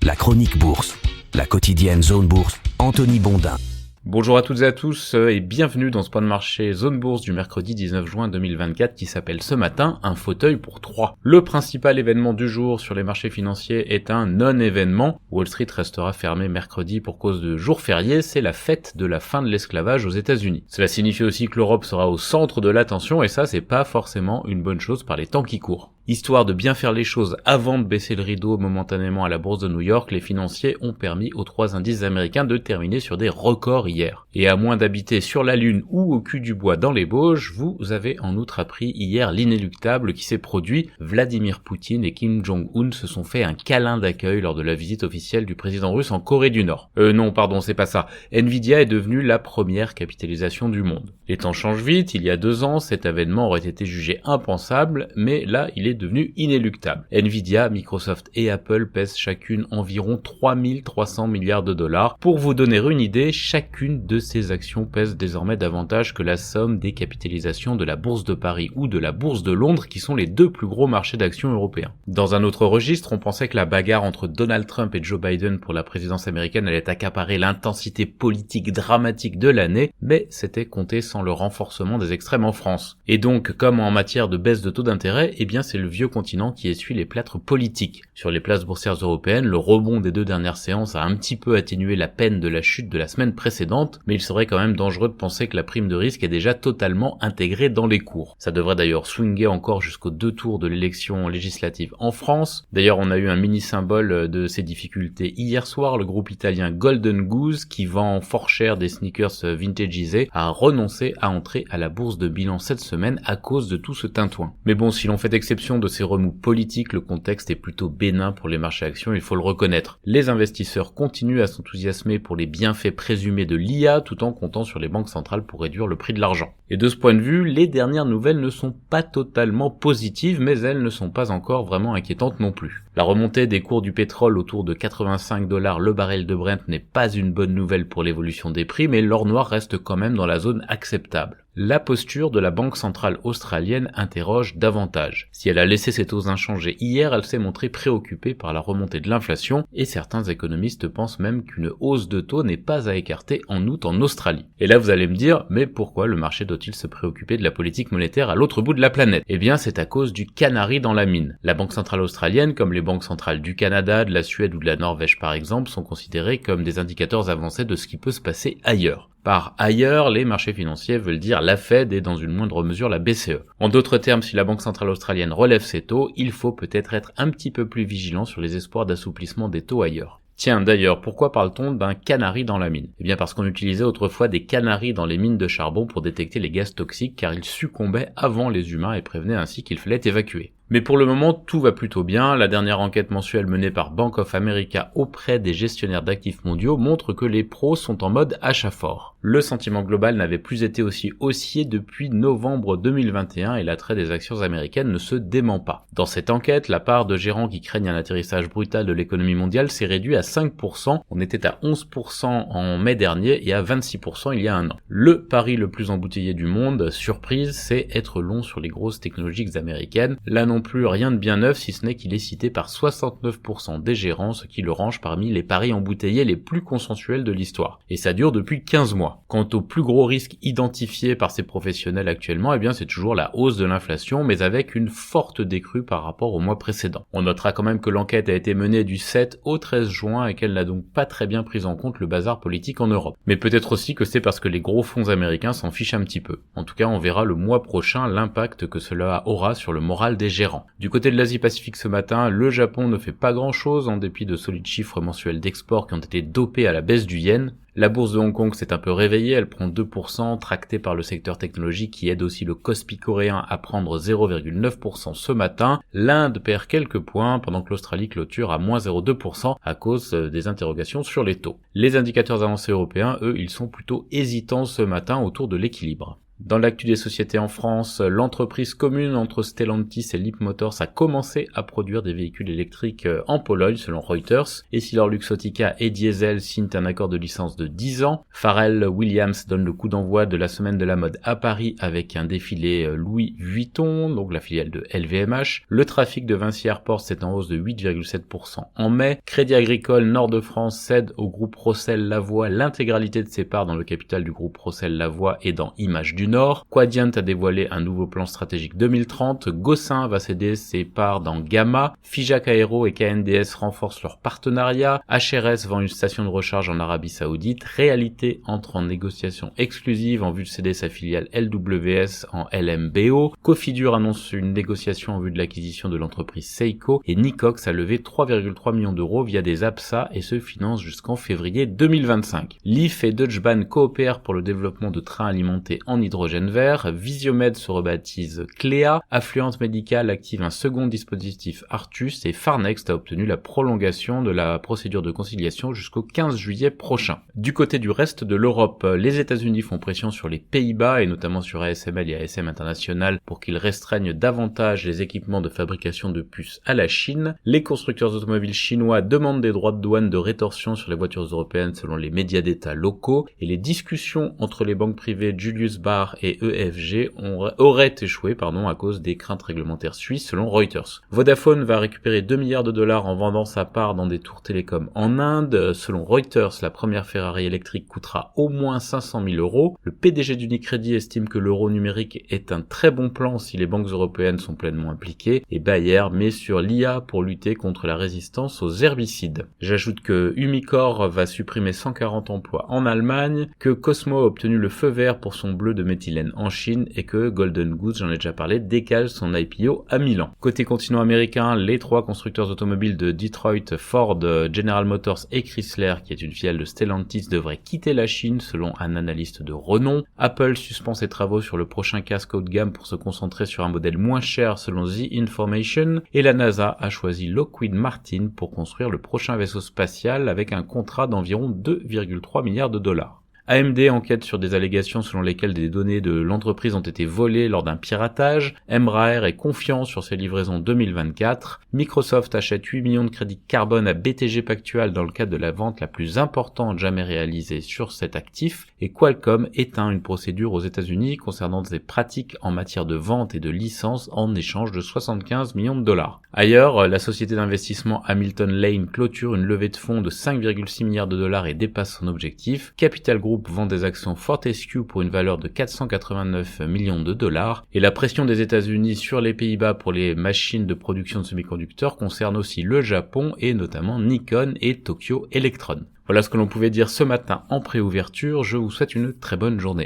La chronique bourse, la quotidienne Zone Bourse, Anthony Bondin. Bonjour à toutes et à tous et bienvenue dans ce point de marché Zone Bourse du mercredi 19 juin 2024 qui s'appelle ce matin un fauteuil pour 3. Le principal événement du jour sur les marchés financiers est un non-événement. Wall Street restera fermé mercredi pour cause de jour férié, c'est la fête de la fin de l'esclavage aux États-Unis. Cela signifie aussi que l'Europe sera au centre de l'attention et ça c'est pas forcément une bonne chose par les temps qui courent. Histoire de bien faire les choses avant de baisser le rideau momentanément à la bourse de New York, les financiers ont permis aux 3 indices américains de terminer sur des records hier. Et à moins d'habiter sur la Lune ou au cul du bois dans les Bauges, vous avez en outre appris hier l'inéluctable qui s'est produit. Vladimir Poutine et Kim Jong-un se sont fait un câlin d'accueil lors de la visite officielle du président russe en Corée du Nord. Non, pardon, c'est pas ça. Nvidia est devenue la première capitalisation du monde. Les temps changent vite, il y a 2 ans, cet événement aurait été jugé impensable, mais là, il est devenu inéluctable. Nvidia, Microsoft et Apple pèsent chacune environ 3300 milliards de dollars. Pour vous donner une idée, chacune de ces actions pèse désormais davantage que la somme des capitalisations de la Bourse de Paris ou de la Bourse de Londres, qui sont les 2 plus gros marchés d'actions européens. Dans un autre registre, on pensait que la bagarre entre Donald Trump et Joe Biden pour la présidence américaine allait accaparer l'intensité politique dramatique de l'année, mais c'était compté sans le renforcement des extrêmes en France. Et donc, comme en matière de baisse de taux d'intérêt, eh bien c'est le vieux continent qui essuie les plâtres politiques. Sur les places boursières européennes, le rebond des 2 dernières séances a un petit peu atténué la peine de la chute de la semaine précédente, mais il serait quand même dangereux de penser que la prime de risque est déjà totalement intégrée dans les cours. Ça devrait d'ailleurs swinguer encore jusqu'aux 2 tours de l'élection législative en France. D'ailleurs, on a eu un mini symbole de ces difficultés hier soir, le groupe italien Golden Goose, qui vend fort cher des sneakers vintagisés, a renoncé à entrer à la bourse de bilan cette semaine à cause de tout ce tintouin. Mais bon, si l'on fait exception de ces remous politiques, le contexte est plutôt bénin pour les marchés actions, il faut le reconnaître. Les investisseurs continuent à s'enthousiasmer pour les bienfaits présumés de l'IA tout en comptant sur les banques centrales pour réduire le prix de l'argent. Et de ce point de vue, les dernières nouvelles ne sont pas totalement positives, mais elles ne sont pas encore vraiment inquiétantes non plus. La remontée des cours du pétrole autour de 85 $ le baril de Brent n'est pas une bonne nouvelle pour l'évolution des prix, mais l'or noir reste quand même dans la zone acceptable. La posture de la Banque centrale australienne interroge davantage. Si elle a laissé ses taux inchangés hier, elle s'est montrée préoccupée par la remontée de l'inflation et certains économistes pensent même qu'une hausse de taux n'est pas à écarter en août en Australie. Et là vous allez me dire, mais pourquoi le marché doit-il se préoccuper de la politique monétaire à l'autre bout de la planète? Eh bien c'est à cause du canari dans la mine. La Banque centrale australienne, comme les banques centrales du Canada, de la Suède ou de la Norvège par exemple, sont considérées comme des indicateurs avancés de ce qui peut se passer ailleurs. Par ailleurs, les marchés financiers veulent dire la Fed et dans une moindre mesure la BCE. En d'autres termes, si la Banque centrale australienne relève ses taux, il faut peut-être être un petit peu plus vigilant sur les espoirs d'assouplissement des taux ailleurs. Tiens, d'ailleurs, pourquoi parle-t-on d'un canari dans la mine? Eh bien parce qu'on utilisait autrefois des canaris dans les mines de charbon pour détecter les gaz toxiques car ils succombaient avant les humains et prévenaient ainsi qu'il fallait évacuer. Mais pour le moment, tout va plutôt bien. La dernière enquête mensuelle menée par Bank of America auprès des gestionnaires d'actifs mondiaux montre que les pros sont en mode achat fort. Le sentiment global n'avait plus été aussi haussier depuis novembre 2021 et l'attrait des actions américaines ne se dément pas. Dans cette enquête, la part de gérants qui craignent un atterrissage brutal de l'économie mondiale s'est réduite à 5%. On était à 11% en mai dernier et à 26% il y a un an. Le pari le plus embouteillé du monde, surprise, c'est être long sur les grosses technologies américaines. Là non plus rien de bien neuf si ce n'est qu'il est cité par 69% des gérants, ce qui le range parmi les paris embouteillés les plus consensuels de l'histoire. Et ça dure depuis 15 mois. Quant au plus gros risque identifié par ces professionnels actuellement, eh bien c'est toujours la hausse de l'inflation, mais avec une forte décrue par rapport au mois précédent. On notera quand même que l'enquête a été menée du 7 au 13 juin et qu'elle n'a donc pas très bien pris en compte le bazar politique en Europe. Mais peut-être aussi que c'est parce que les gros fonds américains s'en fichent un petit peu. En tout cas, on verra le mois prochain l'impact que cela aura sur le moral des gérants. Du côté de l'Asie-Pacifique ce matin, le Japon ne fait pas grand-chose en dépit de solides chiffres mensuels d'export qui ont été dopés à la baisse du yen. La bourse de Hong Kong s'est un peu réveillée, elle prend 2%, tractée par le secteur technologique qui aide aussi le Kospi coréen à prendre 0,9% ce matin. L'Inde perd quelques points pendant que l'Australie clôture à moins 0,2% à cause des interrogations sur les taux. Les indicateurs avancés européens, eux, ils sont plutôt hésitants ce matin autour de l'équilibre. Dans l'actu des sociétés en France, l'entreprise commune entre Stellantis et Leapmotor a commencé à produire des véhicules électriques en Pologne selon Reuters. Et si leur Luxottica et Diesel signent un accord de licence de 10 ans, Pharrell Williams donne le coup d'envoi de la semaine de la mode à Paris avec un défilé Louis Vuitton, donc la filiale de LVMH. Le trafic de Vinci Airport est en hausse de 8,7% en mai. Crédit Agricole Nord-de-France cède au groupe Rossel Lavoie l'intégralité de ses parts dans le capital du groupe Rossel Lavoie et dans Images du Nord. Quadient a dévoilé un nouveau plan stratégique 2030. Gossin va céder ses parts dans Gamma. Figeac Aero et KNDS renforcent leur partenariat. HRS vend une station de recharge en Arabie Saoudite. Réalité entre en négociation exclusive en vue de céder sa filiale LWS en LMBO. Cofidur annonce une négociation en vue de l'acquisition de l'entreprise Seiko. Et Nicox a levé 3,3 millions d'euros via des APSA et se finance jusqu'en février 2025. Leaf et Deutsche Bahn coopèrent pour le développement de trains alimentés en hydrogène vert. Visiomed se rebaptise Cléa. Affluent Médical active un second dispositif Artus et Farnext a obtenu la prolongation de la procédure de conciliation jusqu'au 15 juillet prochain. Du côté du reste de l'Europe, les États-Unis font pression sur les Pays-Bas et notamment sur ASML et ASM International pour qu'ils restreignent davantage les équipements de fabrication de puces à la Chine. Les constructeurs automobiles chinois demandent des droits de douane de rétorsion sur les voitures européennes selon les médias d'État locaux et les discussions entre les banques privées Julius Baer et EFG auraient échoué à cause des craintes réglementaires suisses selon Reuters. Vodafone va récupérer 2 milliards de dollars en vendant sa part dans des tours télécoms en Inde. Selon Reuters, la première Ferrari électrique coûtera au moins 500 000 euros. Le PDG d'Unicredit estime que l'euro numérique est un très bon plan si les banques européennes sont pleinement impliquées et Bayer met sur l'IA pour lutter contre la résistance aux herbicides. J'ajoute que Umicore va supprimer 140 emplois en Allemagne, que Cosmo a obtenu le feu vert pour son bleu de méthylène en Chine et que Golden Goose, j'en ai déjà parlé, décale son IPO à Milan. Côté continent américain, les 3 constructeurs automobiles de Detroit, Ford, General Motors et Chrysler, qui est une filiale de Stellantis, devraient quitter la Chine selon un analyste de renom. Apple suspend ses travaux sur le prochain casque haut de gamme pour se concentrer sur un modèle moins cher selon The Information et la NASA a choisi Lockheed Martin pour construire le prochain vaisseau spatial avec un contrat d'environ 2,3 milliards de dollars. AMD enquête sur des allégations selon lesquelles des données de l'entreprise ont été volées lors d'un piratage. Embraer est confiant sur ses livraisons 2024. Microsoft achète 8 millions de crédits carbone à BTG Pactual dans le cadre de la vente la plus importante jamais réalisée sur cet actif. Et Qualcomm éteint une procédure aux États-Unis concernant des pratiques en matière de vente et de licence en échange de 75 millions de dollars. Ailleurs, la société d'investissement Hamilton Lane clôture une levée de fonds de 5,6 milliards de dollars et dépasse son objectif. Capital Group vend des actions Fortescue pour une valeur de 489 millions de dollars et la pression des États-Unis sur les Pays-Bas pour les machines de production de semi-conducteurs concerne aussi le Japon et notamment Nikon et Tokyo Electron. Voilà ce que l'on pouvait dire ce matin en préouverture, je vous souhaite une très bonne journée.